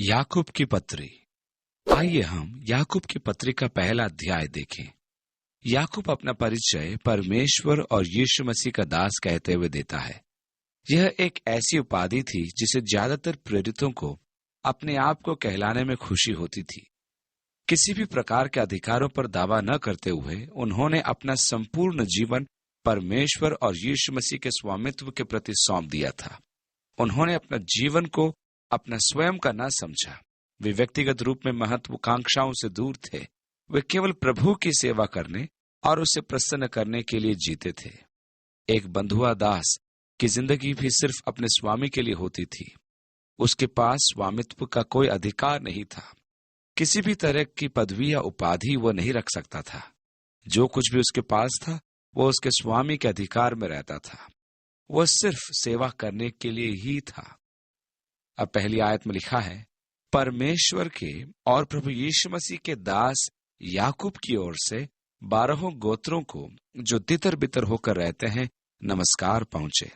याकूब की पत्री। आइए हम याकूब की पत्री का पहला अध्याय देखें। याकूब अपना परिचय परमेश्वर और यीशु मसीह का दास कहते हुए देता है। यह एक ऐसी उपाधि थी जिसे ज्यादातर प्रेरितों को अपने आप को कहलाने में खुशी होती थी। किसी भी प्रकार के अधिकारों पर दावा न करते हुए उन्होंने अपना संपूर्ण जीवन परमेश्वर और यीशु मसीह के स्वामित्व के प्रति सौंप दिया था। उन्होंने अपना जीवन को अपना स्वयं का न समझा। वे व्यक्तिगत रूप में महत्वाकांक्षाओं से दूर थे। वे केवल प्रभु की सेवा करने और उसे प्रसन्न करने के लिए जीते थे। एक बंधुआ दास की जिंदगी भी सिर्फ अपने स्वामी के लिए होती थी। उसके पास स्वामित्व का कोई अधिकार नहीं था। किसी भी तरह की पदवी या उपाधि वह नहीं रख सकता था। जो कुछ भी उसके पास था वह उसके स्वामी के अधिकार में रहता था। वह सिर्फ सेवा करने के लिए ही था। अब पहली आयत में लिखा है, परमेश्वर के और प्रभु यीशु मसीह के दास याकूब की ओर से 12 गोत्रों को जो तितर बितर होकर रहते हैं नमस्कार पहुंचे।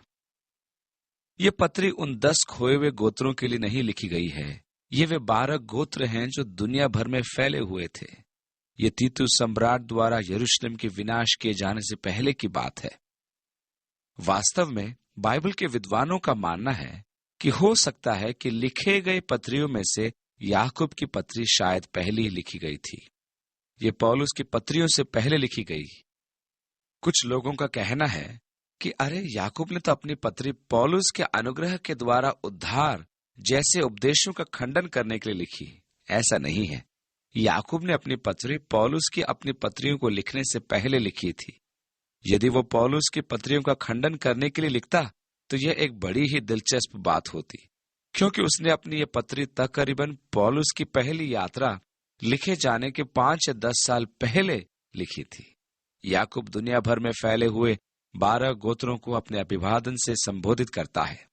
ये पत्री उन 10 खोए हुए गोत्रों के लिए नहीं लिखी गई है। ये वे 12 गोत्र हैं जो दुनिया भर में फैले हुए थे। ये तीतुस सम्राट द्वारा यरूशलेम के विनाश किए जाने से पहले की बात है। वास्तव में बाइबल के विद्वानों का मानना है कि हो सकता है कि लिखे गए पत्रियों में से याकूब की पत्री शायद पहले ही लिखी गई थी। ये पौलुस की पत्रियों से पहले लिखी गई। कुछ लोगों का कहना है कि अरे याकूब ने तो अपनी पत्री पौलुस के अनुग्रह के द्वारा उद्धार जैसे उपदेशों का खंडन करने के लिए लिखी। ऐसा नहीं है। याकूब ने अपनी पत्री पौलुस की अपनी पत्रियों को लिखने से पहले लिखी थी। यदि वो पौलुस की पत्रियों का खंडन करने के लिए लिखता तो यह एक बड़ी ही दिलचस्प बात होती, क्योंकि उसने अपनी यह पत्री तकरीबन पौलुस की पहली यात्रा लिखे जाने के 5 या 10 साल पहले लिखी थी। याकूब दुनिया भर में फैले हुए 12 गोत्रों को अपने अभिवादन से संबोधित करता है।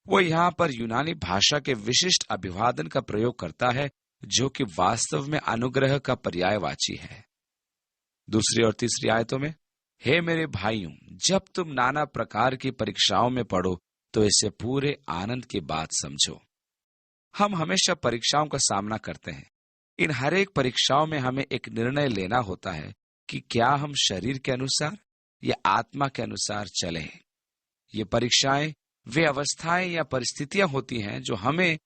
वो यहाँ पर यूनानी भाषा के विशिष्ट अभिवादन का प्रयोग करता है, जो कि वास्तव में अनुग्रह का पर्यायवाची है। दूसरी और तीसरी आयतों में, हे मेरे भाइयों, जब तुम नाना प्रकार की परीक्षाओं में पड़ो तो इसे पूरे आनंद की बात समझो। हम हमेशा परीक्षाओं का सामना करते हैं। इन हर एक परीक्षाओं में हमें एक निर्णय लेना होता है कि क्या हम शरीर के अनुसार या आत्मा के अनुसार चलें। ये परीक्षाएं वे अवस्थाएं या परिस्थितियां होती हैं जो हमें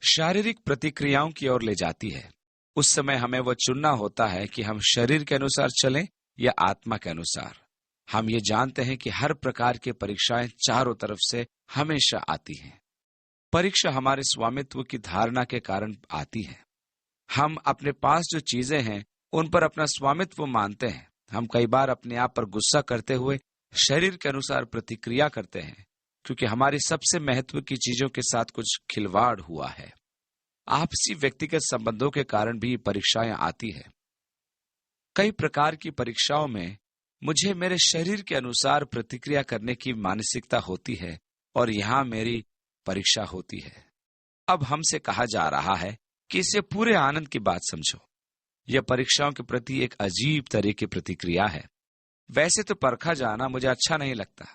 शारीरिक प्रतिक्रियाओं की ओर ले जाती है। उस समय हमें वह चुनना होता है कि हम शरीर के अनुसार चलें या आत्मा के अनुसार। हम ये जानते हैं कि हर प्रकार की परीक्षाएं चारों तरफ से हमेशा आती हैं। परीक्षा हमारे स्वामित्व की धारणा के कारण आती है। हम अपने पास जो चीजें हैं उन पर अपना स्वामित्व मानते हैं। हम कई बार अपने आप पर गुस्सा करते हुए शरीर के अनुसार प्रतिक्रिया करते हैं, क्योंकि हमारी सबसे महत्व की चीजों के साथ कुछ खिलवाड़ हुआ है। आपसी व्यक्तिगत संबंधों के कारण भी परीक्षाएं आती है। कई प्रकार की परीक्षाओं में मुझे मेरे शरीर के अनुसार प्रतिक्रिया करने की मानसिकता होती है और यहां मेरी परीक्षा होती है। अब हमसे कहा जा रहा है कि इसे पूरे आनंद की बात समझो। यह परीक्षाओं के प्रति एक अजीब तरह की प्रतिक्रिया है। वैसे तो परखा जाना मुझे अच्छा नहीं लगता,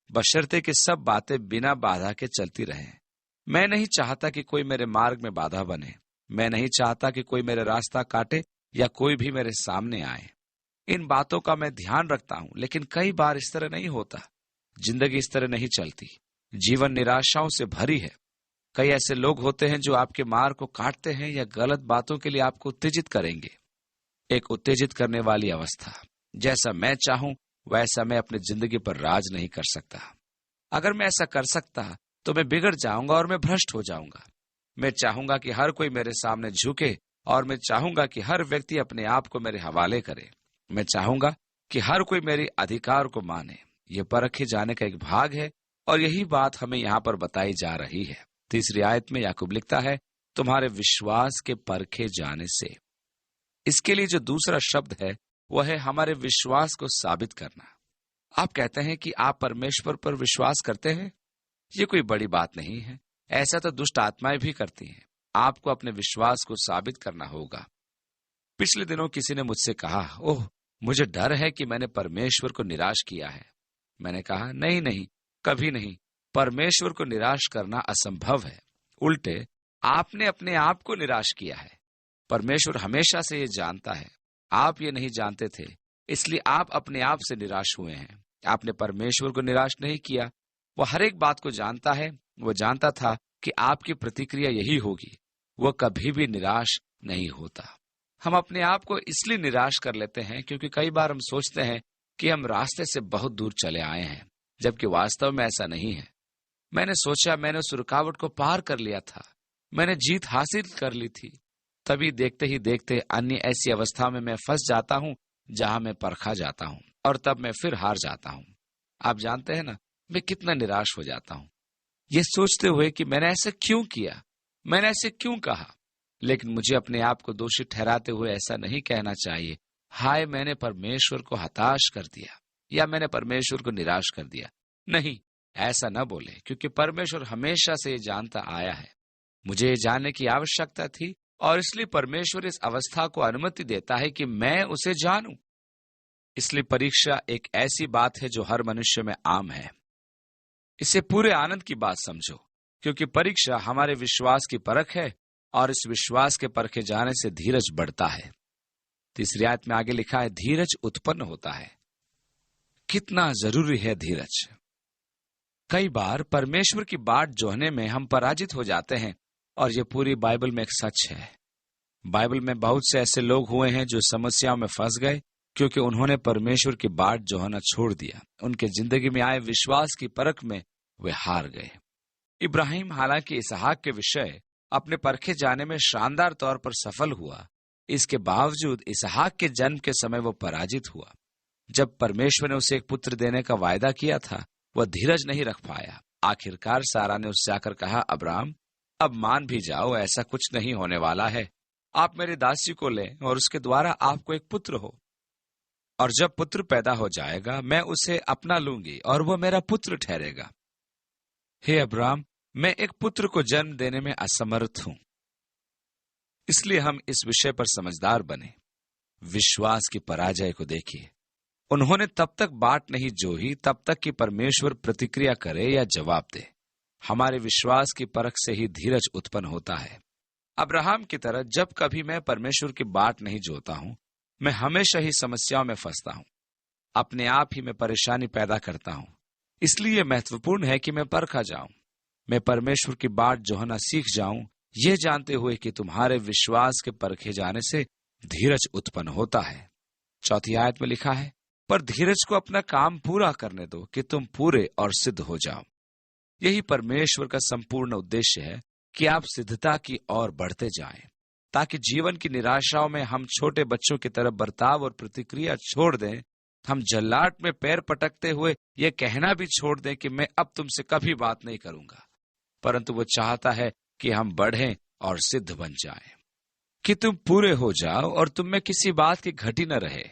बशर्ते कि सब बातें बिना बाधा के चलती रहें। मैं नहीं चाहता कि कोई मेरे मार्ग में बाधा बने। मैं नहीं चाहता कि कोई मेरा रास्ता काटे या कोई भी मेरे सामने आए। इन बातों का मैं ध्यान रखता हूं, लेकिन कई बार इस तरह नहीं होता। जिंदगी इस तरह नहीं चलती। जीवन निराशाओं से भरी है। कई ऐसे लोग होते हैं जो आपके मार्ग को काटते हैं या गलत बातों के लिए आपको उत्तेजित करेंगे। एक उत्तेजित करने वाली अवस्था। जैसा मैं चाहूं वैसा मैं अपनी जिंदगी पर राज नहीं कर सकता। अगर मैं ऐसा कर सकता तो मैं बिगड़ जाऊंगा और मैं भ्रष्ट हो जाऊंगा। मैं चाहूंगा कि हर कोई मेरे सामने झुके और मैं चाहूंगा कि हर व्यक्ति अपने आप को मेरे हवाले करे। मैं चाहूंगा कि हर कोई मेरे अधिकार को माने। यह परखे जाने का एक भाग है और यही बात हमें यहाँ पर बताई जा रही है। तीसरी आयत में याकूब लिखता है, तुम्हारे विश्वास के परखे जाने से। इसके लिए जो दूसरा शब्द है वह है हमारे विश्वास को साबित करना। आप कहते हैं कि आप परमेश्वर पर विश्वास करते हैं। ये कोई बड़ी बात नहीं है। ऐसा तो दुष्ट आत्माएं भी करती हैं। आपको अपने विश्वास को साबित करना होगा। पिछले दिनों किसी ने मुझसे कहा, ओह, मुझे डर है कि मैंने परमेश्वर को निराश किया है। मैंने कहा, नहीं, कभी नहीं। परमेश्वर को निराश करना असंभव है। उल्टे आपने अपने आप को निराश किया है। परमेश्वर हमेशा से ये जानता है। आप ये नहीं जानते थे, इसलिए आप अपने आप से निराश हुए हैं। आपने परमेश्वर को निराश नहीं किया। वो हर एक बात को जानता है। वो जानता था कि आपकी प्रतिक्रिया यही होगी। वो कभी भी निराश नहीं होता। हम अपने आप को इसलिए निराश कर लेते हैं क्योंकि कई बार हम सोचते हैं कि हम रास्ते से बहुत दूर चले आए हैं, जबकि वास्तव में ऐसा नहीं है। मैंने सोचा मैंने उस रुकावट को पार कर लिया था, मैंने जीत हासिल कर ली थी। तभी देखते ही देखते अन्य ऐसी अवस्था में मैं फंस जाता हूँ जहां मैं परखा जाता हूँ, और तब मैं फिर हार जाता हूँ। आप जानते हैं ना, मैं कितना निराश हो जाता हूँ, ये सोचते हुए कि मैंने ऐसा क्यों किया, मैंने ऐसे क्यों कहा। लेकिन मुझे अपने आप को दोषी ठहराते हुए ऐसा नहीं कहना चाहिए, हाय मैंने परमेश्वर को हताश कर दिया या मैंने परमेश्वर को निराश कर दिया। नहीं, ऐसा न बोले, क्योंकि परमेश्वर हमेशा से ये जानता आया है। मुझे ये जानने की आवश्यकता थी, और इसलिए परमेश्वर इस अवस्था को अनुमति देता है कि मैं उसे जानूं। इसलिए परीक्षा एक ऐसी बात है जो हर मनुष्य में आम है। इसे पूरे आनंद की बात समझो, क्योंकि परीक्षा हमारे विश्वास की परख है, और इस विश्वास के परखे जाने से धीरज बढ़ता है। तीसरी आयत में आगे लिखा है, धीरज उत्पन्न होता है। कितना जरूरी है धीरज। कई बार परमेश्वर की बाट जोहने में हम पराजित हो जाते हैं, और ये पूरी बाइबल में एक सच है। बाइबल में बहुत से ऐसे लोग हुए हैं जो समस्याओं में फंस गए क्योंकि उन्होंने परमेश्वर की बाट जोहना छोड़ दिया। उनके जिंदगी में आए विश्वास की परख में वे हार गए। इब्राहिम हालांकि इसहाक के विषय अपने परखे जाने में शानदार तौर पर सफल हुआ, इसके बावजूद इसहाक के जन्म के समय वो पराजित हुआ। जब परमेश्वर ने उसे एक पुत्र देने का वायदा किया था, वह धीरज नहीं रख पाया। आखिरकार सारा ने उससे आकर कहा, अब्राहम अब मान भी जाओ, ऐसा कुछ नहीं होने वाला है। आप मेरी दासी को लें और उसके द्वारा आपको एक पुत्र हो, और जब पुत्र पैदा हो जाएगा मैं उसे अपना लूंगी और वह मेरा पुत्र ठहरेगा। हे अब्राहम, मैं एक पुत्र को जन्म देने में असमर्थ हूं, इसलिए हम इस विषय पर समझदार बने। विश्वास की पराजय को देखिए। उन्होंने तब तक बाट नहीं जोही तब तक कि परमेश्वर प्रतिक्रिया करे या जवाब दे। हमारे विश्वास की परख से ही धीरज उत्पन्न होता है। अब्राहम की तरह जब कभी मैं परमेश्वर की बाट नहीं जोता हूं, मैं हमेशा ही समस्याओं में फंसता हूं, अपने आप ही मैं परेशानी पैदा करता हूं। इसलिए महत्वपूर्ण है कि मैं परखा जाऊं, मैं परमेश्वर की बाट जोहना सीख जाऊं, यह जानते हुए कि तुम्हारे विश्वास के परखे जाने से धीरज उत्पन्न होता है। चौथी आयत में लिखा है, पर धीरज को अपना काम पूरा करने दो कि तुम पूरे और सिद्ध हो जाओ। यही परमेश्वर का संपूर्ण उद्देश्य है कि आप सिद्धता की ओर बढ़ते जाएं, ताकि जीवन की निराशाओं में हम छोटे बच्चों की तरह बर्ताव और प्रतिक्रिया छोड़ दें। हम जल्लाट में पैर पटकते हुए यह कहना भी छोड़ दें कि मैं अब तुमसे कभी बात नहीं करूंगा, परंतु वो चाहता है कि हम बढ़ें और सिद्ध बन जाएं, कि तुम पूरे हो जाओ और तुम में किसी बात की घटी न रहे।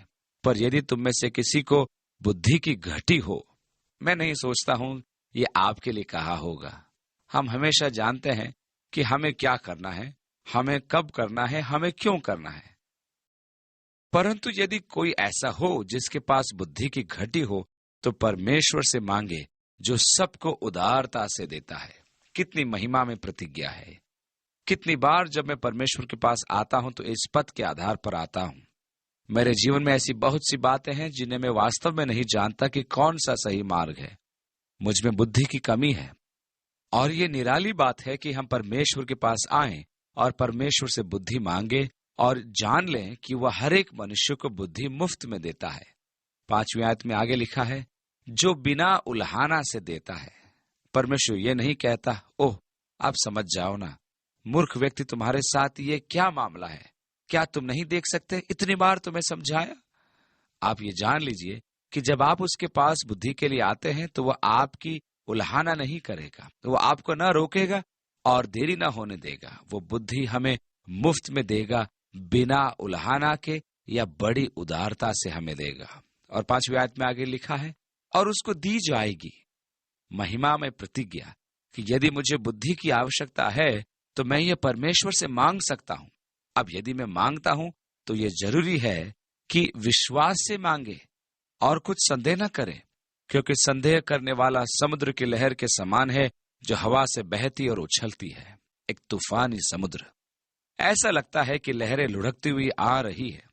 पर यदि तुम में से किसी को बुद्धि की घटी हो, मैं नहीं सोचता हूं ये आपके लिए कहा होगा। हम हमेशा जानते हैं कि हमें क्या करना है, हमें कब करना है, हमें क्यों करना है। परंतु यदि कोई ऐसा हो जिसके पास बुद्धि की घटी हो, तो परमेश्वर से मांगे जो सबको उदारता से देता है। कितनी महिमा में प्रतिज्ञा है। कितनी बार जब मैं परमेश्वर के पास आता हूं तो इस पद के आधार पर आता हूं। मेरे जीवन में ऐसी बहुत सी बातें हैं जिन्हें मैं वास्तव में नहीं जानता कि कौन सा सही मार्ग है। मुझ में बुद्धि की कमी है, और ये निराली बात है कि हम परमेश्वर के पास आएं और परमेश्वर से बुद्धि मांगे और जान लें कि वह हर एक मनुष्य को बुद्धि मुफ्त में देता है। 5वीं आयत में आगे लिखा है, जो बिना उल्हाना से देता है। परमेश्वर ये नहीं कहता, ओह आप समझ जाओ ना, मूर्ख व्यक्ति तुम्हारे साथ ये क्या मामला है, क्या तुम नहीं देख सकते, इतनी बार तुम्हें समझाया। आप ये जान लीजिए कि जब आप उसके पास बुद्धि के लिए आते हैं तो वह आपकी उल्हाना नहीं करेगा, वो आपको न रोकेगा और देरी न होने देगा। वो बुद्धि हमें मुफ्त में देगा, बिना उल्हाना के या बड़ी उदारता से हमें देगा। और 5वीं आयत में आगे लिखा है, और उसको दी जाएगी महिमा में प्रतिज्ञा कि यदि मुझे बुद्धि की आवश्यकता है तो मैं ये परमेश्वर से मांग सकता हूं। अब यदि मैं मांगता हूं तो ये जरूरी है कि विश्वास से मांगे और कुछ संदेह न करे, क्योंकि संदेह करने वाला समुद्र की लहर के समान है जो हवा से बहती और उछलती है। एक तूफानी समुद्र। ऐसा लगता है कि लहरें लुढ़कती हुई आ रही है।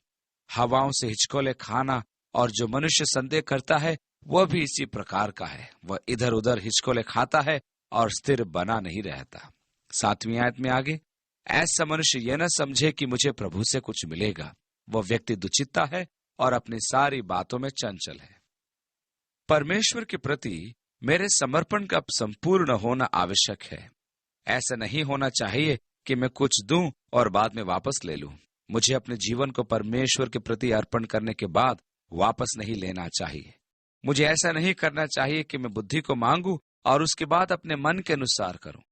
हवाओं से हिचकोले खाना, और जो मनुष्य संदेह करता है वह भी इसी प्रकार का है। वह इधर उधर हिचकोले खाता है और स्थिर बना नहीं रहता। 7वीं आयत में आगे, ऐसा मनुष्य यह न समझे कि मुझे प्रभु से कुछ मिलेगा। वह व्यक्ति दुचित्ता है और अपनी सारी बातों में चंचल है। परमेश्वर के प्रति मेरे समर्पण का संपूर्ण होना आवश्यक है। ऐसा नहीं होना चाहिए कि मैं कुछ दूं और बाद में वापस ले लूं। मुझे अपने जीवन को परमेश्वर के प्रति अर्पण करने के बाद वापस नहीं लेना चाहिए। मुझे ऐसा नहीं करना चाहिए कि मैं बुद्धि को मांगू और उसके बाद अपने मन के अनुसार करूं।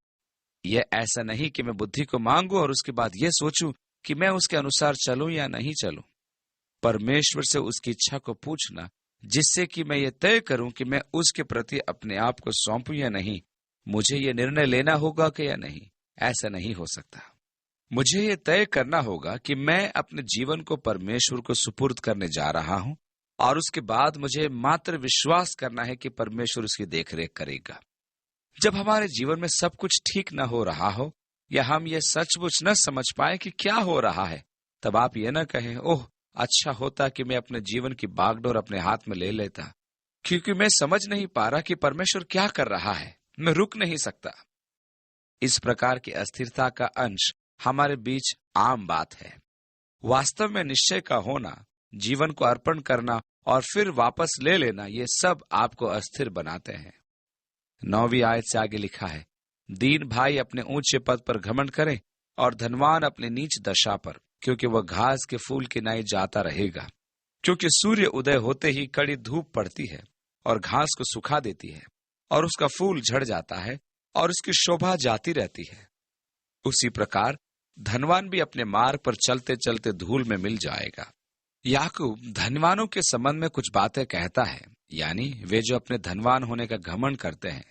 यह ऐसा नहीं कि मैं बुद्धि को मांगू और उसके बाद यह सोचूं कि मैं उसके अनुसार चलूं या नहीं चलूं। परमेश्वर से उसकी इच्छा को पूछना, जिससे कि मैं ये तय करूं कि मैं उसके प्रति अपने आप को सौंपूं या नहीं। मुझे ये निर्णय लेना होगा कि या नहीं। ऐसा नहीं हो सकता। मुझे ये तय करना होगा कि मैं अपने जीवन को परमेश्वर को सुपुर्द करने जा रहा हूं, और उसके बाद मुझे मात्र विश्वास करना है कि परमेश्वर उसकी देखरेख करेगा। जब हमारे जीवन में सब कुछ ठीक न हो रहा हो, या हम ये सचमुच न समझ पाए कि क्या हो रहा है, तब आप ये न कहें, ओह अच्छा होता कि मैं अपने जीवन की बागडोर अपने हाथ में ले लेता, क्योंकि मैं समझ नहीं पा रहा कि परमेश्वर क्या कर रहा है। मैं रुक नहीं सकता। इस प्रकार की अस्थिरता का अंश हमारे बीच आम बात है। वास्तव में निश्चय का होना, जीवन को अर्पण करना और फिर वापस ले लेना, ये सब आपको अस्थिर बनाते हैं। 9वीं आयत से आगे लिखा है, दीन भाई अपने ऊंचे पद पर घमंड करें और धनवान अपने नीच दशा पर, क्योंकि वह घास के फूल की नाई जाता रहेगा। क्योंकि सूर्य उदय होते ही कड़ी धूप पड़ती है और घास को सुखा देती है, और उसका फूल झड़ जाता है और उसकी शोभा जाती रहती है। उसी प्रकार धनवान भी अपने मार्ग पर चलते चलते धूल में मिल जाएगा। याकूब धनवानों के संबंध में कुछ बातें कहता है, यानी वे जो अपने धनवान होने का घमंड करते हैं।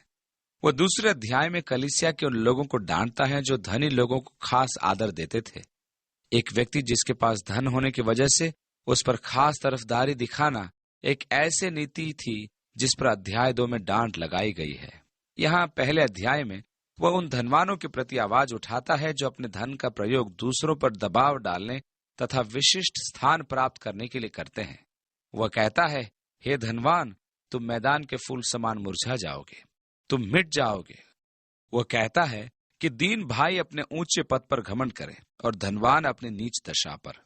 वो दूसरे अध्याय में कलीसिया के उन लोगों को डांटता है जो धनी लोगों को खास आदर देते थे। एक व्यक्ति जिसके पास धन होने की वजह से उस पर खास तरफदारी दिखाना एक ऐसे नीति थी जिस पर अध्याय 2 में डांट लगाई गई है। यहाँ पहले अध्याय में वह उन धनवानों के प्रति आवाज उठाता है जो अपने धन का प्रयोग दूसरों पर दबाव डालने तथा विशिष्ट स्थान प्राप्त करने के लिए करते हैं। वह कहता है, हे धनवान, तुम मैदान के फूल समान मुरझा जाओगे, तुम मिट जाओगे। वह कहता है कि दीन भाई अपने ऊंचे पद पर घमंड करे और धनवान अपने नीच दशा पर।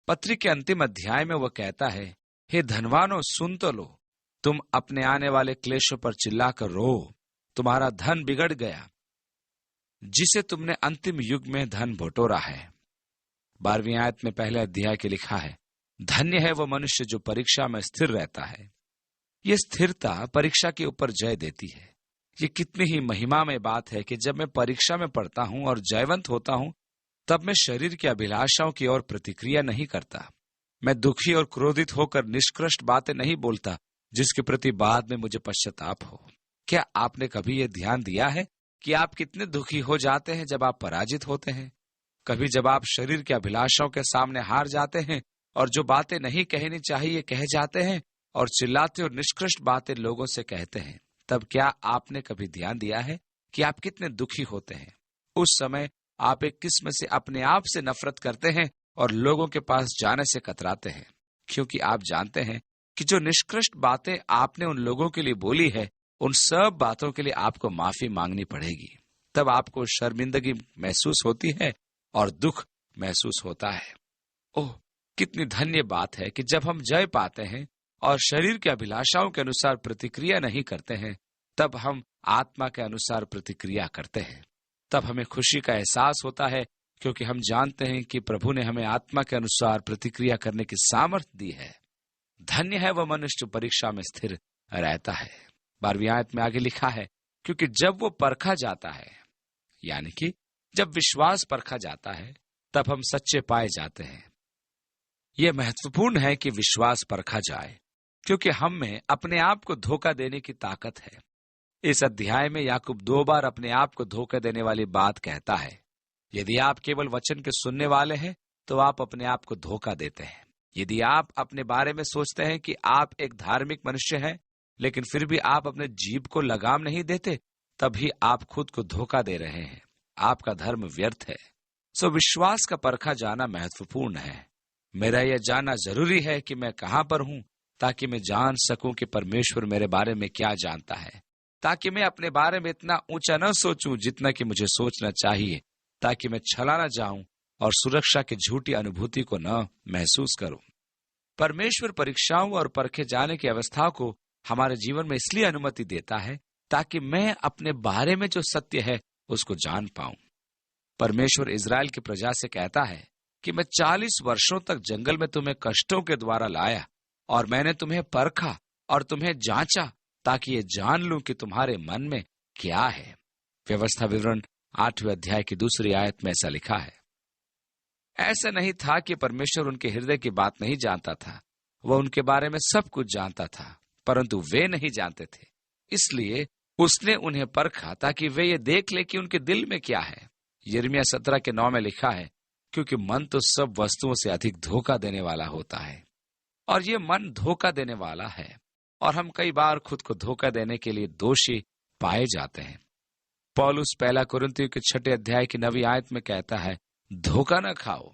पत्री के अंतिम अध्याय में वह कहता है, हे धनवानों, सुन तो लो, तुम अपने आने वाले क्लेशों पर चिल्लाकर रो, तुम्हारा धन बिगड़ गया जिसे तुमने अंतिम युग में धन बटोरा है। 12वीं आयत में पहले अध्याय के लिखा है, धन्य है वह मनुष्य जो परीक्षा में स्थिर रहता है। यह स्थिरता परीक्षा के ऊपर जय देती है। ये कितनी ही महिमामय बात है कि जब मैं परीक्षा में पढ़ता हूं और जयवंत होता हूं, तब मैं शरीर की अभिलाषाओं की ओर प्रतिक्रिया नहीं करता। मैं दुखी और क्रोधित होकर निष्कृष्ट बातें नहीं बोलता जिसके प्रति बाद में मुझे पश्चाताप हो। क्या आपने कभी यह ध्यान दिया है कि आप कितने दुखी हो जाते हैं जब आप पराजित होते हैं? कभी जब आप शरीर की अभिलाषाओं के सामने हार जाते हैं और जो बातें नहीं कहनी चाहिए कह जाते हैं और चिल्लाते और निष्कृष्ट बातें लोगों से कहते हैं, तब क्या आपने कभी ध्यान दिया है कि आप कितने दुखी होते हैं? उस समय आप एक किस्म से अपने आप से नफरत करते हैं और लोगों के पास जाने से कतराते हैं, क्योंकि आप जानते हैं कि जो निष्कृष्ट बातें आपने उन लोगों के लिए बोली है, उन सब बातों के लिए आपको माफी मांगनी पड़ेगी। तब आपको शर्मिंदगी महसूस होती है और दुख महसूस होता है। ओह, कितनी धन्य बात है कि जब हम जय पाते हैं और शरीर के अभिलाषाओं के अनुसार प्रतिक्रिया नहीं करते हैं, तब हम आत्मा के अनुसार प्रतिक्रिया करते हैं। तब हमें खुशी का एहसास होता है, क्योंकि हम जानते हैं कि प्रभु ने हमें आत्मा के अनुसार प्रतिक्रिया करने की सामर्थ्य दी है। धन्य है वह मनुष्य जो परीक्षा में स्थिर रहता है। 12वीं आयत में आगे लिखा है, क्योंकि जब वो परखा जाता है, यानी कि जब विश्वास परखा जाता है, तब हम सच्चे पाए जाते हैं। यह महत्वपूर्ण है कि विश्वास परखा जाए, क्योंकि हम में अपने आप को धोखा देने की ताकत है। इस अध्याय में याकूब 2 बार अपने आप को धोखा देने वाली बात कहता है। यदि आप केवल वचन के सुनने वाले हैं, तो आप अपने आप को धोखा देते हैं। यदि आप अपने बारे में सोचते हैं कि आप एक धार्मिक मनुष्य हैं, लेकिन फिर भी आप अपने जीभ को लगाम नहीं देते, तभी आप खुद को धोखा दे रहे हैं। आपका धर्म व्यर्थ है। सो विश्वास का परखा जाना महत्वपूर्ण है। मेरा यह जानना जरूरी है कि मैं कहां पर हूं, ताकि मैं जान सकूं कि परमेश्वर मेरे बारे में क्या जानता है, ताकि मैं अपने बारे में इतना ऊंचा न सोचूं जितना कि मुझे सोचना चाहिए, ताकि मैं छला न जाऊं और सुरक्षा की झूठी अनुभूति को न महसूस करूं। परमेश्वर परीक्षाओं और परखे जाने की अवस्था को हमारे जीवन में इसलिए अनुमति देता है ताकि मैं अपने बारे में जो सत्य है उसको जान पाऊं। परमेश्वर इजराइल की प्रजा से कहता है कि मैं 40 वर्षों तक जंगल में तुम्हें कष्टों के द्वारा लाया और मैंने तुम्हें परखा और तुम्हें जांचा, ताकि ये जान लूं कि तुम्हारे मन में क्या है। व्यवस्था विवरण 8वें अध्याय की 2 आयत में ऐसा लिखा है। ऐसा नहीं था कि परमेश्वर उनके हृदय की बात नहीं जानता था, वह उनके बारे में सब कुछ जानता था, परंतु वे नहीं जानते थे। इसलिए उसने उन्हें परखा ताकि वे ये देख ले कि उनके दिल में क्या है। यिर्मयाह 17:9 में लिखा है, क्योंकि मन तो सब वस्तुओं से अधिक धोखा देने वाला होता है, और ये मन धोखा देने वाला है, और हम कई बार खुद को धोखा देने के लिए दोषी पाए जाते हैं। पौलुस 1 कुरिन्थियों के 6 अध्याय की 9 आयत में कहता है, धोखा न खाओ।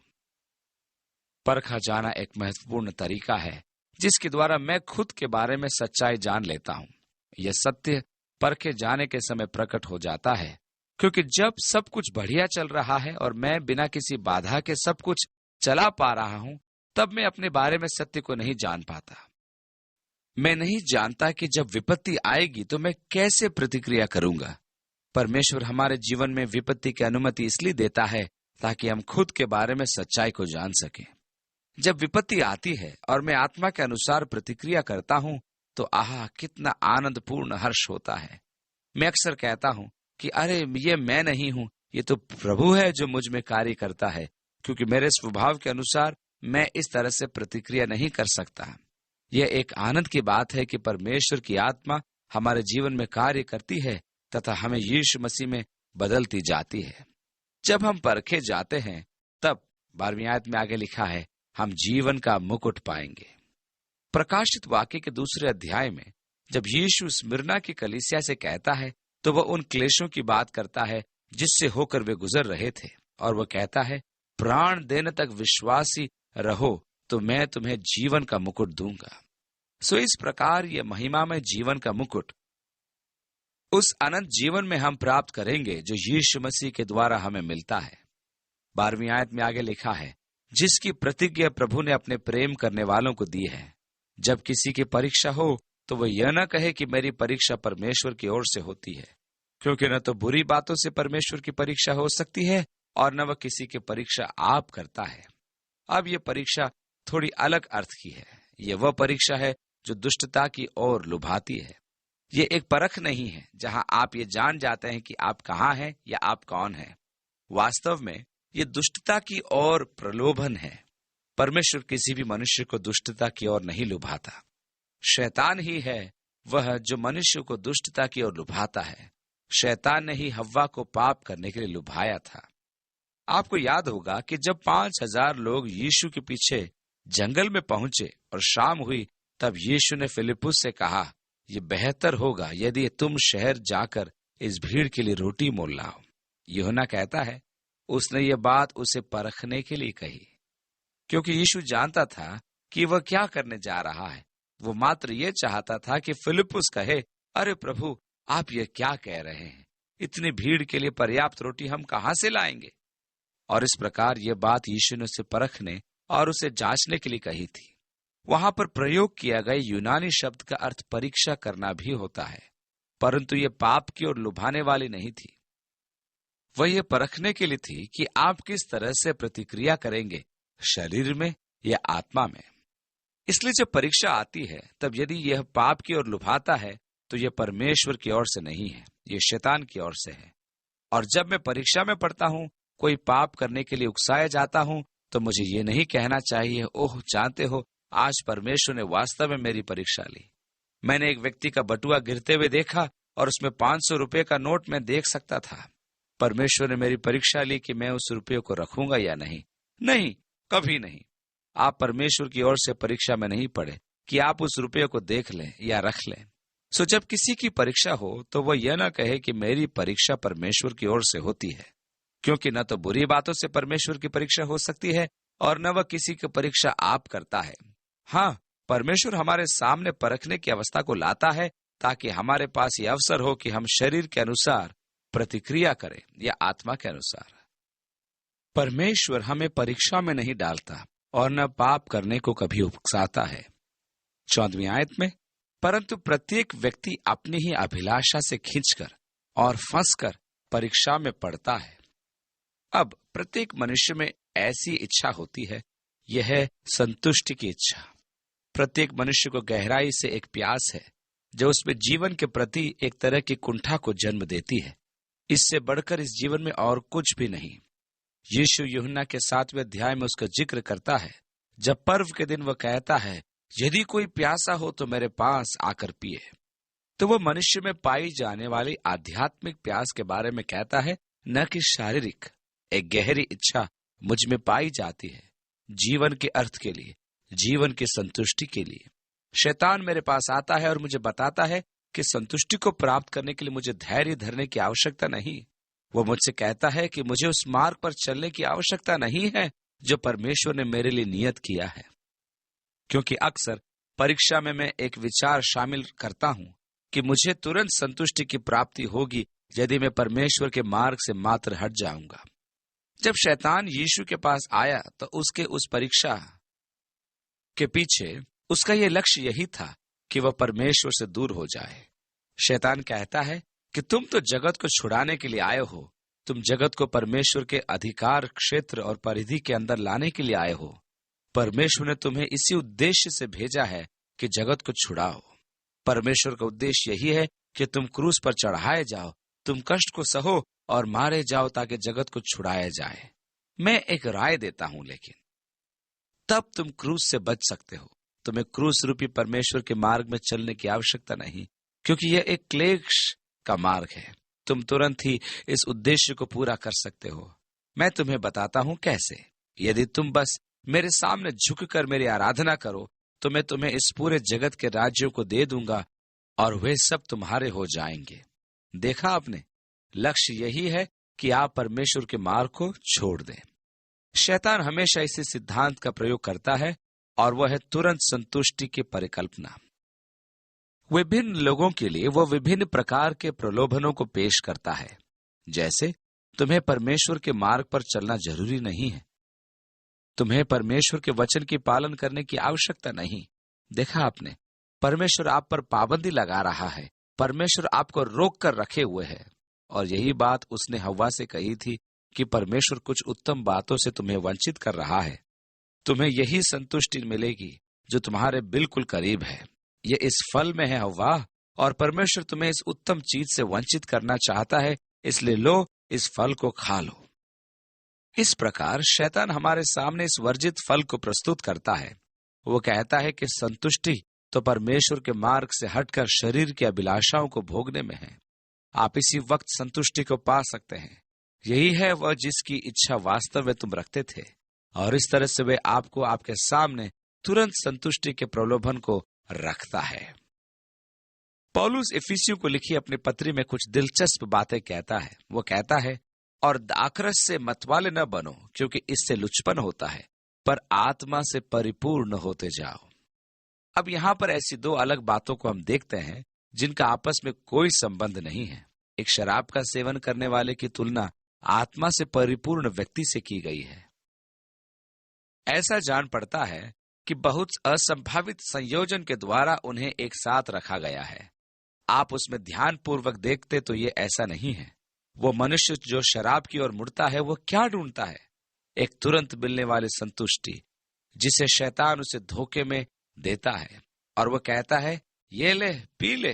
परखा जाना एक महत्वपूर्ण तरीका है जिसके द्वारा मैं खुद के बारे में सच्चाई जान लेता हूं। यह सत्य परखे जाने के समय प्रकट हो जाता है, क्योंकि जब सब कुछ बढ़िया चल रहा है और मैं बिना किसी बाधा के सब कुछ चला पा रहा हूं, तब मैं अपने बारे में सत्य को नहीं जान पाता। मैं नहीं जानता कि जब विपत्ति आएगी तो मैं कैसे प्रतिक्रिया करूंगा। परमेश्वर हमारे जीवन में विपत्ति की अनुमति इसलिए देता है ताकि हम खुद के बारे में सच्चाई को जान सकें। जब विपत्ति आती है और मैं आत्मा के अनुसार प्रतिक्रिया करता हूं, तो आहा, कितना आनंदपूर्ण हर्ष होता है। मैं अक्सर कहता हूं कि अरे, ये मैं नहीं हूं, ये तो प्रभु है जो मुझ में कार्य करता है, क्योंकि मेरे स्वभाव के अनुसार मैं इस तरह से प्रतिक्रिया नहीं कर सकता। यह एक आनंद की बात है कि परमेश्वर की आत्मा हमारे जीवन में कार्य करती है तथा हमें यीशु मसीह में बदलती जाती है। जब हम परखे जाते हैं, तब 12वीं आयत में आगे लिखा है, हम जीवन का मुकुट पाएंगे। प्रकाशित वाक्य के 2 अध्याय में जब यीशु स्मिरना की कलीसिया से कहता है, तो वह उन क्लेशों की बात करता है जिससे होकर वे गुजर रहे थे, और वह कहता है, प्राण देने तक विश्वासी रहो तो मैं तुम्हें जीवन का मुकुट दूंगा। सो इस प्रकार यह महिमामय जीवन का मुकुट उस अनंत जीवन में हम प्राप्त करेंगे जो यीशु मसीह के द्वारा हमें मिलता है। 12वीं आयत में आगे लिखा है, जिसकी प्रतिज्ञा प्रभु ने अपने प्रेम करने वालों को दी है। जब किसी की परीक्षा हो तो वह यह न कहे कि मेरी परीक्षा परमेश्वर की ओर से होती है, क्योंकि न तो बुरी बातों से परमेश्वर की परीक्षा हो सकती है और न वह किसी की परीक्षा आप करता है। अब यह परीक्षा थोड़ी अलग अर्थ की है। यह वह परीक्षा है जो दुष्टता की ओर लुभाती है। ये एक परख नहीं है जहां आप ये जान जाते हैं कि आप कहां हैं या आप कौन हैं। वास्तव में ये दुष्टता की ओर प्रलोभन है। परमेश्वर किसी भी मनुष्य को दुष्टता की ओर नहीं लुभाता। शैतान ही है वह जो मनुष्य को दुष्टता की ओर लुभाता है। शैतान ने ही हव्वा को पाप करने के लिए लुभाया था। आपको याद होगा कि जब 5000 लोग यीशु के पीछे जंगल में पहुंचे और शाम हुई, तब यीशु ने फिलिपुस से कहा, ये बेहतर होगा यदि तुम शहर जाकर इस भीड़ के लिए रोटी मोल लाओ। यूहन्ना कहता है, उसने ये बात उसे परखने के लिए कही, क्योंकि यीशु जानता था कि वह क्या करने जा रहा है। वो मात्र ये चाहता था कि फिलिपुस कहे, अरे प्रभु, आप ये क्या कह रहे हैं? इतनी भीड़ के लिए पर्याप्त रोटी हम कहां से लाएंगे? और इस प्रकार ये बात यीशु ने उसे परखने और उसे जांचने के लिए कही थी। वहां पर प्रयोग किया गया यूनानी शब्द का अर्थ परीक्षा करना भी होता है, परंतु ये पाप की ओर लुभाने वाली नहीं थी। वह ये परखने के लिए थी कि आप किस तरह से प्रतिक्रिया करेंगे, शरीर में या आत्मा में। इसलिए जब परीक्षा आती है, तब यदि यह पाप की ओर लुभाता है तो यह परमेश्वर की ओर से नहीं है, यह शैतान की ओर से है। और जब मैं परीक्षा में पड़ता हूं, कोई पाप करने के लिए उकसाया जाता हूं, तो मुझे ये नहीं कहना चाहिए, ओह जानते हो, आज परमेश्वर ने वास्तव में मेरी परीक्षा ली। मैंने एक व्यक्ति का बटुआ गिरते हुए देखा और उसमें 500 रुपए का नोट मैं देख सकता था। परमेश्वर ने मेरी परीक्षा ली कि मैं उस रुपये को रखूंगा या नहीं। नहीं, कभी नहीं। आप परमेश्वर की ओर से परीक्षा में नहीं पड़े कि आप उस रुपये को देख लें या रख लें। सो जब किसी की परीक्षा हो तो वह यह न कहे कि मेरी परीक्षा परमेश्वर की ओर से होती है। क्योंकि न तो बुरी बातों से परमेश्वर की परीक्षा हो सकती है और न वह किसी की परीक्षा आप करता है। हाँ, परमेश्वर हमारे सामने परखने की अवस्था को लाता है ताकि हमारे पास ये अवसर हो कि हम शरीर के अनुसार प्रतिक्रिया करें या आत्मा के अनुसार। परमेश्वर हमें परीक्षा में नहीं डालता और न पाप करने को कभी उकसाता है। 14वीं आयत में, परंतु प्रत्येक व्यक्ति अपनी ही अभिलाषा से खींचकर और फंसकर परीक्षा में पड़ता है। अब प्रत्येक मनुष्य में ऐसी इच्छा होती है, यह है संतुष्टि की इच्छा। प्रत्येक मनुष्य को गहराई से एक प्यास है जो उसमें जीवन के प्रति एक तरह की कुंठा को जन्म देती है। इससे बढ़कर इस जीवन में और कुछ भी नहीं। यीशु यूहन्ना के 7वें अध्याय में उसका जिक्र करता है, जब पर्व के दिन वह कहता है, यदि कोई प्यासा हो तो मेरे पास आकर पिए। तो वह मनुष्य में पाई जाने वाली आध्यात्मिक प्यास के बारे में कहता है, न कि शारीरिक। एक गहरी इच्छा मुझ में पाई जाती है जीवन के अर्थ के लिए, जीवन की संतुष्टि के लिए। शैतान मेरे पास आता है और मुझे बताता है कि संतुष्टि को प्राप्त करने के लिए मुझे धैर्य धरने की आवश्यकता नहीं। वो मुझसे कहता है कि मुझे उस मार्ग पर चलने की आवश्यकता नहीं है जो परमेश्वर ने मेरे लिए नियत किया है। क्योंकि अक्सर परीक्षा में मैं एक विचार शामिल करता हूं कि मुझे तुरंत संतुष्टि की प्राप्ति होगी यदि मैं परमेश्वर के मार्ग से मात्र हट जाऊंगा। जब शैतान यीशु के पास आया तो उसके उस परीक्षा के पीछे उसका यह लक्ष्य यही था कि वह परमेश्वर से दूर हो जाए। शैतान कहता है कि तुम तो जगत को छुड़ाने के लिए आए हो, तुम जगत को परमेश्वर के अधिकार क्षेत्र और परिधि के अंदर लाने के लिए आए हो। परमेश्वर ने तुम्हें इसी उद्देश्य से भेजा है कि जगत को छुड़ाओ। परमेश्वर का उद्देश्य यही है कि तुम क्रूस पर चढ़ाए जाओ, तुम कष्ट को सहो और मारे जाओ ताकि जगत को छुड़ाया जाए। मैं एक राय देता हूं, लेकिन तब तुम क्रूस से बच सकते हो। तुम्हें क्रूस रूपी परमेश्वर के मार्ग में चलने की आवश्यकता नहीं, क्योंकि यह एक क्लेश का मार्ग है। तुम तुरंत ही इस उद्देश्य को पूरा कर सकते हो। मैं तुम्हें बताता हूं कैसे। यदि तुम बस मेरे सामने झुककर मेरी आराधना करो तो मैं तुम्हें इस पूरे जगत के राज्यों को दे दूंगा और वे सब तुम्हारे हो जाएंगे। देखा आपने, लक्ष्य यही है कि आप परमेश्वर के मार्ग को छोड़ दें। शैतान हमेशा इसी सिद्धांत का प्रयोग करता है और वह है तुरंत संतुष्टि की परिकल्पना। विभिन्न लोगों के लिए वह विभिन्न प्रकार के प्रलोभनों को पेश करता है, जैसे तुम्हें परमेश्वर के मार्ग पर चलना जरूरी नहीं है, तुम्हें परमेश्वर के वचन की पालन करने की आवश्यकता नहीं। देखा आपने, परमेश्वर आप पर पाबंदी लगा रहा है, परमेश्वर आपको रोक कर रखे हुए है। और यही बात उसने हव्वा से कही थी कि परमेश्वर कुछ उत्तम बातों से तुम्हें वंचित कर रहा है। तुम्हें यही संतुष्टि मिलेगी जो तुम्हारे बिल्कुल करीब है। ये इस फल में है हव्वा, और परमेश्वर तुम्हें इस उत्तम चीज से वंचित करना चाहता है, इसलिए लो, इस फल को खा लो। इस प्रकार शैतान हमारे सामने इस वर्जित फल को प्रस्तुत करता है। वो कहता है कि संतुष्टि तो परमेश्वर के मार्ग से हटकर शरीर की अभिलाषाओं को भोगने में है। आप इसी वक्त संतुष्टि को पा सकते हैं। यही है वह जिसकी इच्छा वास्तव में तुम रखते थे, और इस तरह से वे आपको आपके सामने तुरंत संतुष्टि के प्रलोभन को रखता है। पौलुस इफिसियों को लिखी अपनी पत्री में कुछ दिलचस्प बातें कहता है। वो कहता है, और दाखरस से मतवाले न बनो, क्योंकि इससे लुचपन होता है, पर आत्मा से परिपूर्ण होते जाओ। अब यहाँ पर ऐसी दो अलग बातों को हम देखते हैं जिनका आपस में कोई संबंध नहीं है। एक शराब का सेवन करने वाले की तुलना आत्मा से परिपूर्ण व्यक्ति से की गई है। ऐसा जान पड़ता है कि बहुत असंभावित संयोजन के द्वारा उन्हें एक साथ रखा गया है। आप उसमें ध्यानपूर्वक देखते तो ये ऐसा नहीं है। वो मनुष्य जो शराब की ओर मुड़ता है, वो क्या ढूंढता है? एक तुरंत मिलने वाली संतुष्टि, जिसे शैतान उसे धोखे में देता है, और वो कहता है, ये ले, पी ले।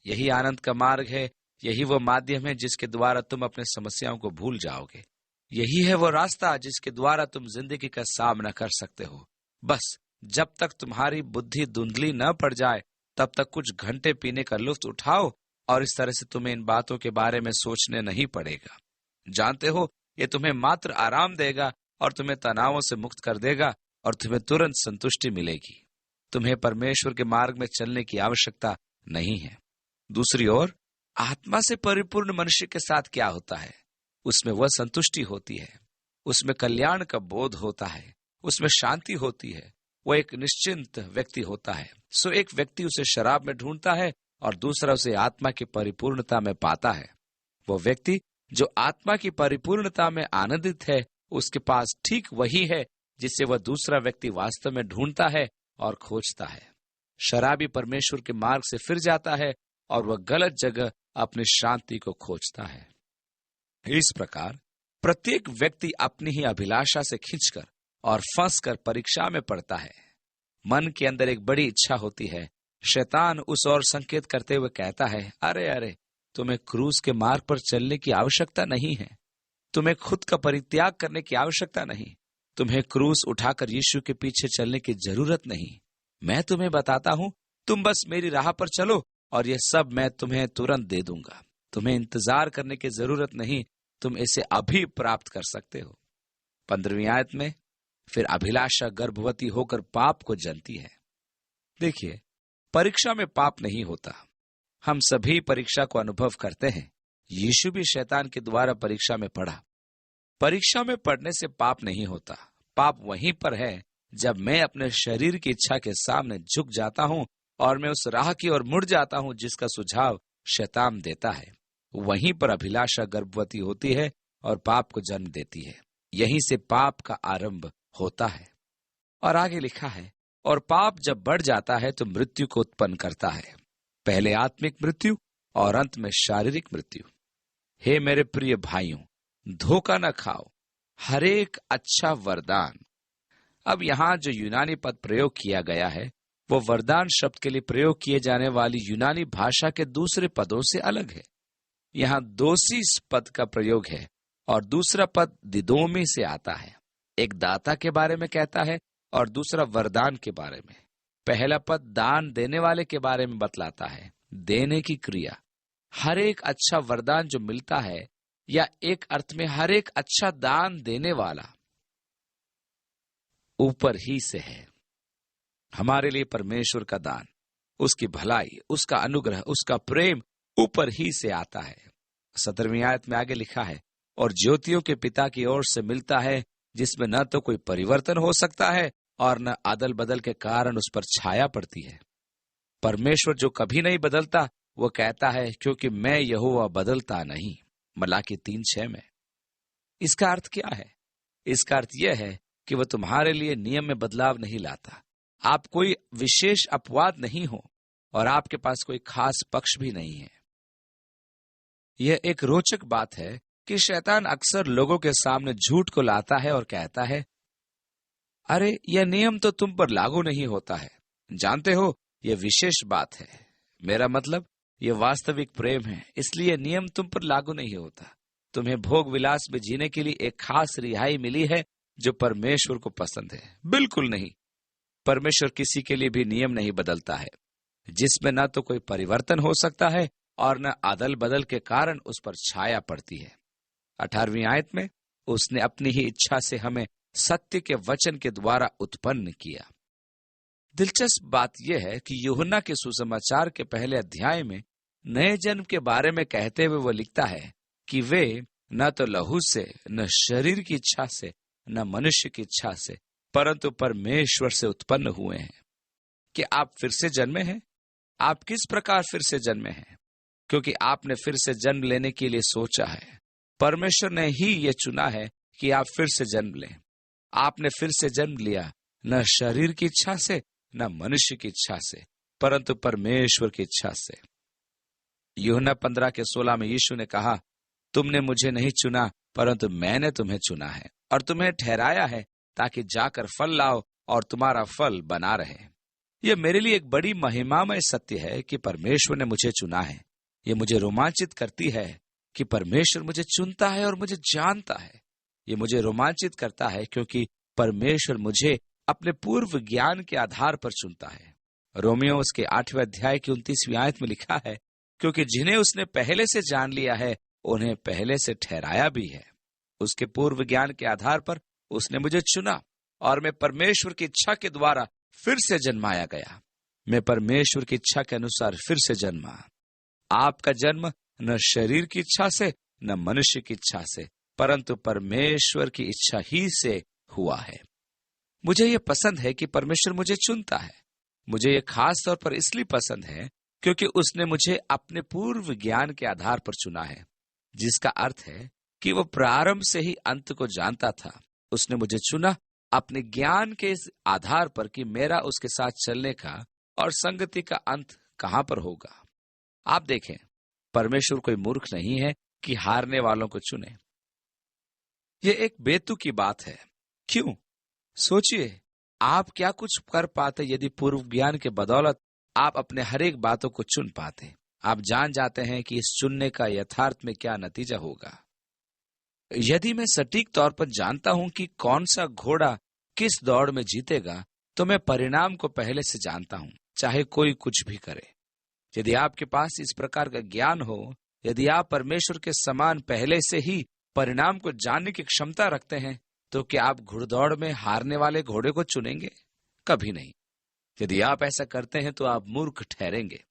यही आनंद का मार्ग है, यही वो माध्यम है जिसके द्वारा तुम अपने समस्याओं को भूल जाओगे। यही है वो रास्ता जिसके द्वारा तुम जिंदगी का सामना कर सकते हो। बस जब तक तुम्हारी बुद्धि धुंधली न पड़ जाए, तब तक कुछ घंटे पीने का लुत्फ उठाओ, और इस तरह से तुम्हें इन बातों के बारे में सोचने नहीं पड़ेगा। जानते हो, ये तुम्हें मात्र आराम देगा और तुम्हें तनावों से मुक्त कर देगा, और तुम्हें तुरंत संतुष्टि मिलेगी। तुम्हें परमेश्वर के मार्ग में चलने की आवश्यकता नहीं है। दूसरी ओर, आत्मा से परिपूर्ण मनुष्य के साथ क्या होता है? उसमें वह संतुष्टि होती है, उसमें कल्याण का बोध होता है, उसमें शांति होती है, वह एक निश्चिंत व्यक्ति होता है। सो एक व्यक्ति उसे शराब में ढूंढता है और दूसरा उसे आत्मा की परिपूर्णता में पाता है। वो व्यक्ति जो आत्मा की परिपूर्णता में आनंदित है, उसके पास ठीक वही है जिसे वह दूसरा व्यक्ति वास्तव में ढूंढता है और खोजता है। शराबी परमेश्वर के मार्ग से फिर जाता है और वह गलत जगह अपनी शांति को खोजता है। इस प्रकार प्रत्येक व्यक्ति अपनी ही अभिलाषा से खींचकर और फंसकर परीक्षा में पड़ता है। मन के अंदर एक बड़ी इच्छा होती है। शैतान उस ओर संकेत करते हुए कहता है, अरे अरे, तुम्हें क्रूस के मार्ग पर चलने की आवश्यकता नहीं है, तुम्हें खुद का परित्याग करने की आवश्यकता नहीं, तुम्हें क्रूस उठाकर यीशु के पीछे चलने की जरूरत नहीं। मैं तुम्हें बताता हूं, तुम बस मेरी राह पर चलो और यह सब मैं तुम्हें तुरंत दे दूंगा। तुम्हें इंतजार करने की जरूरत नहीं, तुम इसे अभी प्राप्त कर सकते हो। 15वीं आयत में, फिर अभिलाषा गर्भवती होकर पाप को जनती है। देखिए, परीक्षा में पाप नहीं होता। हम सभी परीक्षा को अनुभव करते हैं। यीशु भी शैतान के द्वारा परीक्षा में पड़ा। परीक्षा में पड़ने से पाप नहीं होता। पाप वहीं पर है जब मैं अपने शरीर की इच्छा के सामने झुक जाता हूं और मैं उस राह की ओर मुड़ जाता हूं जिसका सुझाव शैतान देता है। वहीं पर अभिलाषा गर्भवती होती है और पाप को जन्म देती है। यहीं से पाप का आरंभ होता है। और आगे लिखा है, और पाप जब बढ़ जाता है तो मृत्यु को उत्पन्न करता है, पहले आत्मिक मृत्यु और अंत में शारीरिक मृत्यु। हे मेरे प्रिय भाइयों, धोखा न खाओ, हरेक अच्छा वरदान। अब यहां जो यूनानी पद प्रयोग किया गया है वो वरदान शब्द के लिए प्रयोग किए जाने वाली यूनानी भाषा के दूसरे पदों से अलग है। यहां दोषी पद का प्रयोग है और दूसरा पद दिदोमी से आता है। एक दाता के बारे में कहता है और दूसरा वरदान के बारे में। पहला पद दान देने वाले के बारे में बतलाता है, देने की क्रिया। हर एक अच्छा वरदान जो मिलता है, या एक अर्थ में हर एक अच्छा दान देने वाला ऊपर ही से है। हमारे लिए परमेश्वर का दान, उसकी भलाई, उसका अनुग्रह, उसका प्रेम ऊपर ही से आता है। 17वीं आयत में आगे लिखा है, और ज्योतियों के पिता की ओर से मिलता है, जिसमें न तो कोई परिवर्तन हो सकता है और न अदल बदल के कारण उस पर छाया पड़ती है। परमेश्वर जो कभी नहीं बदलता, वो कहता है, क्योंकि मैं यहोवा बदलता नहीं। मलाकी 3:6 में। इसका अर्थ क्या है? इसका अर्थ यह है कि वह तुम्हारे लिए नियम में बदलाव नहीं लाता। आप कोई विशेष अपवाद नहीं हो और आपके पास कोई खास पक्ष भी नहीं है। यह एक रोचक बात है कि शैतान अक्सर लोगों के सामने झूठ को लाता है और कहता है, अरे यह नियम तो तुम पर लागू नहीं होता है। जानते हो, यह विशेष बात है। मेरा मतलब, यह वास्तविक प्रेम है, इसलिए नियम तुम पर लागू नहीं होता। तुम्हें भोग विलास में जीने के लिए एक खास रिहाई मिली है जो परमेश्वर को पसंद है। बिल्कुल नहीं। परमेश्वर किसी के लिए भी नियम नहीं बदलता है, जिसमें न तो कोई परिवर्तन हो सकता है और न अदल बदल के कारण उस पर छाया पड़ती है। 18वीं आयत में, उसने अपनी ही इच्छा से हमें सत्य के वचन के द्वारा उत्पन्न किया। दिलचस्प बात यह है कि यूहन्ना के सुसमाचार के पहले अध्याय में नए जन्म के बारे में कहते हुए वो लिखता है कि वे न तो लहू से, न शरीर की इच्छा से, न मनुष्य की इच्छा से, परंतु परमेश्वर से उत्पन्न हुए हैं। कि आप फिर से जन्मे हैं? आप किस प्रकार फिर से जन्मे हैं? क्योंकि आपने फिर से जन्म लेने के लिए सोचा है। परमेश्वर ने ही यह चुना है कि आप फिर से जन्म लें। आपने फिर से जन्म लिया, न शरीर की इच्छा से, न मनुष्य की इच्छा से, परंतु परमेश्वर की इच्छा से। यूहन्ना 15:16 में यीशु ने कहा, तुमने मुझे नहीं चुना, परंतु मैंने तुम्हें चुना है और तुम्हें ठहराया है, ताकि जाकर फल लाओ और तुम्हारा फल बना रहे। यह मेरे लिए एक बड़ी महिमामय सत्य है कि परमेश्वर ने मुझे चुना है। यह मुझे रोमांचित करती है कि परमेश्वर मुझे चुनता है और मुझे जानता है। यह मुझे रोमांचित करता है क्योंकि परमेश्वर मुझे अपने पूर्व ज्ञान के आधार पर चुनता है। रोमियो उसके 8वें अध्याय की 29वीं आयत में लिखा है, क्योंकि जिन्हें उसने पहले से जान लिया है, उन्हें पहले से ठहराया भी है। उसके पूर्व ज्ञान के आधार पर उसने मुझे चुना और मैं परमेश्वर की इच्छा के द्वारा फिर से जन्माया गया। मैं परमेश्वर की इच्छा के अनुसार फिर से जन्मा। आपका जन्म न शरीर की इच्छा से, न मनुष्य की इच्छा से, परंतु परमेश्वर की इच्छा ही से हुआ है। मुझे ये पसंद है कि परमेश्वर मुझे चुनता है। मुझे ये खास तौर पर इसलिए पसंद है क्योंकि उसने मुझे अपने पूर्व ज्ञान के आधार पर चुना है, जिसका अर्थ है कि वो प्रारंभ से ही अंत को जानता था। उसने मुझे चुना अपने ज्ञान के इस आधार पर कि मेरा उसके साथ चलने का और संगति का अंत कहां पर होगा। आप देखें, परमेश्वर कोई मूर्ख नहीं है कि हारने वालों को चुने। ये एक बेतुकी बात है। क्यों? सोचिए, आप क्या कुछ कर पाते यदि पूर्व ज्ञान के बदौलत आप अपने हर एक बातों को चुन पाते। आप जान जाते हैं कि इस चुनने का यथार्थ में क्या नतीजा होगा। यदि मैं सटीक तौर पर जानता हूं कि कौन सा घोड़ा किस दौड़ में जीतेगा, तो मैं परिणाम को पहले से जानता हूं, चाहे कोई कुछ भी करे। यदि आपके पास इस प्रकार का ज्ञान हो, यदि आप परमेश्वर के समान पहले से ही परिणाम को जानने की क्षमता रखते हैं, तो क्या आप घुड़दौड़ में हारने वाले घोड़े को चुनेंगे? कभी नहीं। यदि आप ऐसा करते हैं तो आप मूर्ख ठहरेंगे।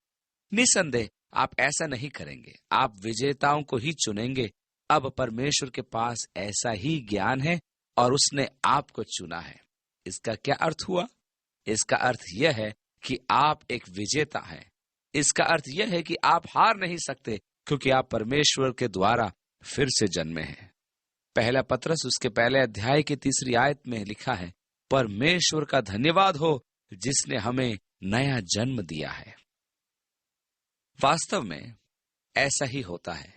निसंदेह आप ऐसा नहीं करेंगे। आप विजेताओं को ही चुनेंगे। अब परमेश्वर के पास ऐसा ही ज्ञान है और उसने आपको चुना है। इसका क्या अर्थ हुआ? इसका अर्थ यह है कि आप एक विजेता हैं। इसका अर्थ यह है कि आप हार नहीं सकते, क्योंकि आप परमेश्वर के द्वारा फिर से जन्मे हैं। पहला पत्रस उसके पहले अध्याय की 3 आयत में लिखा है, परमेश्वर का धन्यवाद हो जिसने हमें नया जन्म दिया है। वास्तव में ऐसा ही होता है।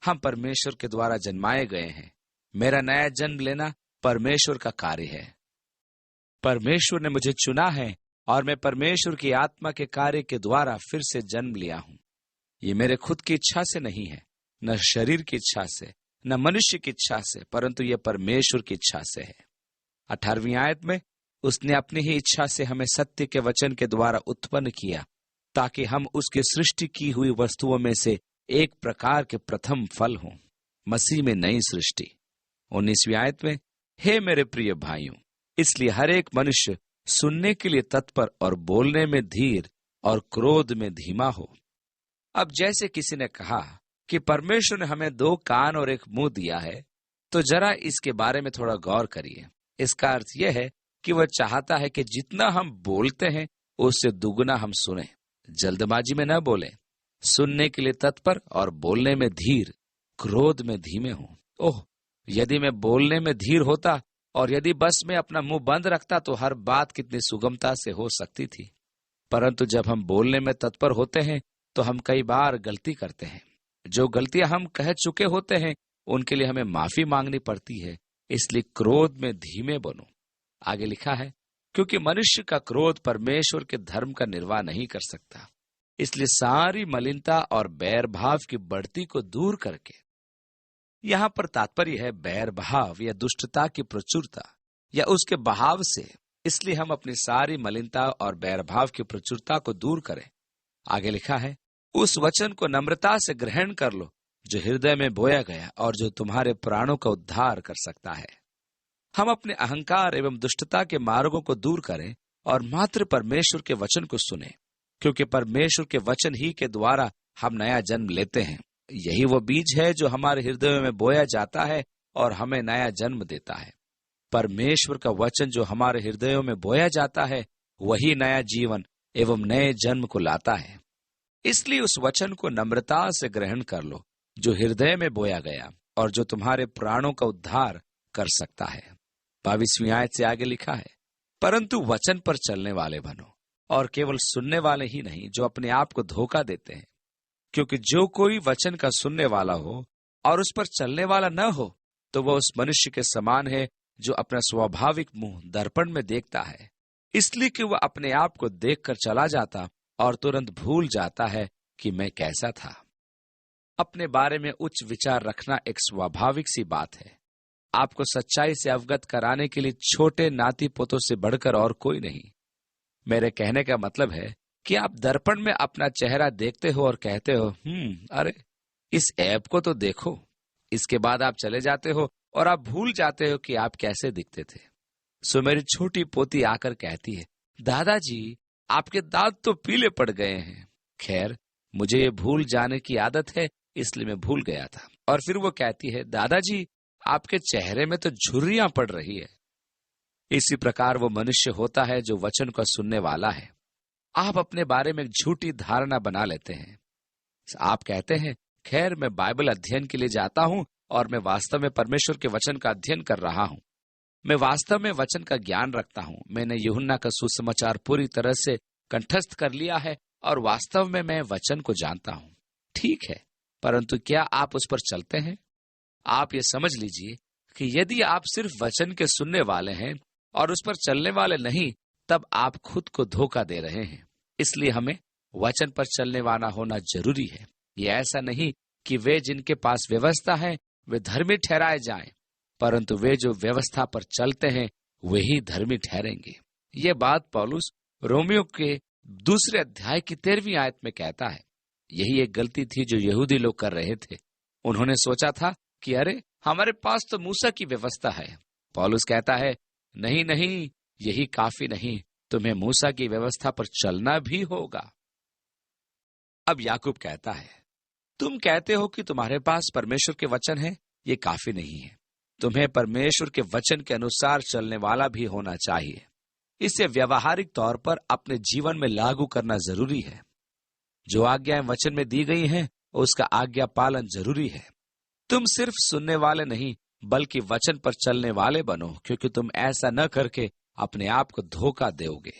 हम परमेश्वर के द्वारा जन्माए गए हैं। मेरा नया जन्म लेना परमेश्वर का कार्य है। परमेश्वर ने मुझे चुना है और मैं परमेश्वर की आत्मा के कार्य के द्वारा फिर से जन्म लिया हूं। ये मेरे खुद की इच्छा से नहीं है, न शरीर की इच्छा से, न मनुष्य की इच्छा से, परंतु यह परमेश्वर की इच्छा से है। 18वीं आयत में उसने अपनी ही इच्छा से हमें सत्य के वचन के द्वारा उत्पन्न किया, ताकि हम उसकी सृष्टि की हुई वस्तुओं में से एक प्रकार के प्रथम फल हों, मसीह में नई सृष्टि। 19वीं आयत में, हे मेरे प्रिय भाइयों, इसलिए हर एक मनुष्य सुनने के लिए तत्पर और बोलने में धीर और क्रोध में धीमा हो। अब जैसे किसी ने कहा कि परमेश्वर ने हमें 2 कान और 1 मुंह दिया है, तो जरा इसके बारे में थोड़ा गौर करिए। इसका अर्थ यह है कि वह चाहता है कि जितना हम बोलते हैं उससे दुगना हम सुने। जल्दबाजी में न बोलें, सुनने के लिए तत्पर और बोलने में धीर, क्रोध में धीमे हों। ओह, यदि मैं बोलने में धीर होता और यदि बस मैं अपना मुंह बंद रखता तो हर बात कितनी सुगमता से हो सकती थी। परंतु जब हम बोलने में तत्पर होते हैं तो हम कई बार गलती करते हैं। जो गलतियां हम कह चुके होते हैं उनके लिए हमें माफी मांगनी पड़ती है। इसलिए क्रोध में धीमे बनो। आगे लिखा है, क्योंकि मनुष्य का क्रोध परमेश्वर के धर्म का निर्वाह नहीं कर सकता। इसलिए सारी मलिनता और बैर भाव की बढ़ती को दूर करके, यहां पर तात्पर्य है बैर भाव या दुष्टता की प्रचुरता या उसके बहाव से। इसलिए हम अपनी सारी मलिनता और बैर भाव की प्रचुरता को दूर करें। आगे लिखा है, उस वचन को नम्रता से ग्रहण कर लो जो हृदय में बोया गया और जो तुम्हारे प्राणों का उद्धार कर सकता है। हम अपने अहंकार एवं दुष्टता के मार्गों को दूर करें और मात्र परमेश्वर के वचन को सुने, क्योंकि परमेश्वर के वचन ही के द्वारा हम नया जन्म लेते हैं। यही वो बीज है जो हमारे हृदय में बोया जाता है और हमें नया जन्म देता है। परमेश्वर का वचन जो हमारे हृदयों में बोया जाता है वही नया जीवन एवं नए जन्म को लाता है। इसलिए उस वचन को नम्रता से ग्रहण कर लो जो हृदय में बोया गया और जो तुम्हारे प्राणों का उद्धार कर सकता है। 22वीं आयत से आगे लिखा है, परंतु वचन पर चलने वाले बनो और केवल सुनने वाले ही नहीं जो अपने आप को धोखा देते हैं। क्योंकि जो कोई वचन का सुनने वाला हो और उस पर चलने वाला न हो तो वह उस मनुष्य के समान है जो अपना स्वाभाविक मुंह दर्पण में देखता है, इसलिए कि वह अपने आप को देखकर चला जाता और तुरंत भूल जाता है कि मैं कैसा था। अपने बारे में उच्च विचार रखना एक स्वाभाविक सी बात है। आपको सच्चाई से अवगत कराने के लिए छोटे नाती पोतों से बढ़कर और कोई नहीं। मेरे कहने का मतलब है कि आप दर्पण में अपना चेहरा देखते हो और कहते हो, अरे इस ऐप को तो देखो। इसके बाद आप चले जाते हो और आप भूल जाते हो कि आप कैसे दिखते थे। सो मेरी छोटी पोती आकर कहती है, दादाजी आपके दांत तो पीले पड़ गए हैं। खैर, मुझे ये भूल जाने की आदत है, इसलिए मैं भूल गया था। और फिर वो कहती है, दादाजी आपके चेहरे में तो झुर्रियां पड़ रही है। इसी प्रकार वो मनुष्य होता है जो वचन को सुनने वाला है। आप अपने बारे में एक झूठी धारणा बना लेते हैं। आप कहते हैं, खैर मैं बाइबल अध्ययन के लिए जाता हूं और मैं वास्तव में परमेश्वर के वचन का अध्ययन कर रहा हूं। मैं वास्तव में वचन का ज्ञान रखता हूं। मैंने यूहन्ना का सुसमाचार पूरी तरह से कंठस्थ कर लिया है और वास्तव में मैं वचन को जानता हूं। ठीक है, परंतु क्या आप उस पर चलते हैं? आप ये समझ लीजिए कि यदि आप सिर्फ वचन के सुनने वाले हैं और उस पर चलने वाले नहीं, तब आप खुद को धोखा दे रहे हैं। इसलिए हमें वचन पर चलने वाला होना जरूरी है। ये ऐसा नहीं कि वे जिनके पास व्यवस्था है वे धर्मी ठहराए जाएं, परंतु वे जो व्यवस्था पर चलते हैं वे ही धर्मी ठहरेंगे। ये बात पौलुस रोमियो के 2 अध्याय की 13वीं आयत में कहता है। यही एक गलती थी जो यहूदी लोग कर रहे थे। उन्होंने सोचा था कि अरे हमारे पास तो मूसा की व्यवस्था है। पौलुस कहता है, नहीं नहीं, यही काफी नहीं, तुम्हें मूसा की व्यवस्था पर चलना भी होगा। अब याकूब कहता है, तुम कहते हो कि तुम्हारे पास परमेश्वर के वचन है, ये काफी नहीं है। तुम्हें परमेश्वर के वचन के अनुसार चलने वाला भी होना चाहिए। इसे व्यवहारिक तौर पर अपने जीवन में लागू करना जरूरी है। जो आज्ञाएं वचन में दी गई हैं, उसका आज्ञा पालन जरूरी है। तुम सिर्फ सुनने वाले नहीं, बल्कि वचन पर चलने वाले बनो, क्योंकि तुम ऐसा न करके अपने आप को धोखा दोगे।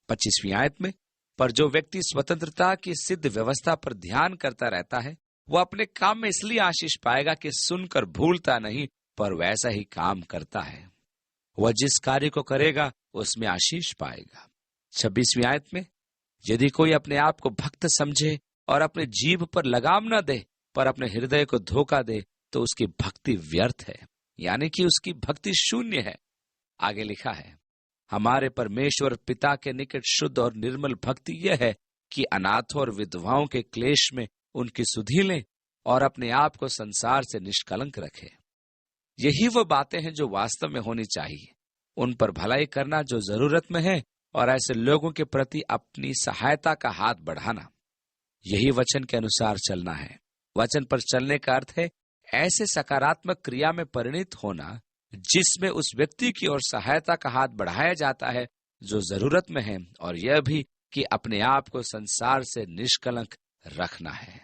25वीं आयत में, पर जो व्यक्ति स्वतंत्रता की सिद्ध व्यवस्था पर ध्यान करता रहता है, वो अपने काम में इसलिए आशीष पाएगा कि सुनकर भूलता नहीं, पर वैसा ही काम करता है। वह जिस कार्य को करेगा उसमें आशीष पाएगा। 26वीं आयत में, यदि कोई अपने आप को भक्त समझे और अपने जीभ पर लगाम न दे, पर अपने हृदय को धोखा दे, तो उसकी भक्ति व्यर्थ है, यानी कि उसकी भक्ति शून्य है। आगे लिखा है, हमारे परमेश्वर पिता के निकट शुद्ध और निर्मल भक्ति यह है कि अनाथों और विधवाओं के क्लेश में उनकी सुधि लें और अपने आप को संसार से निष्कलंक रखें। यही वो बातें हैं जो वास्तव में होनी चाहिए। उन पर भलाई करना जो जरूरत में है और ऐसे लोगों के प्रति अपनी सहायता का हाथ बढ़ाना, यही वचन के अनुसार चलना है। वचन पर चलने का अर्थ है ऐसे सकारात्मक क्रिया में परिणत होना जिसमें उस व्यक्ति की ओर सहायता का हाथ बढ़ाया जाता है जो जरूरत में है, और यह भी कि अपने आप को संसार से निष्कलंक रखना है।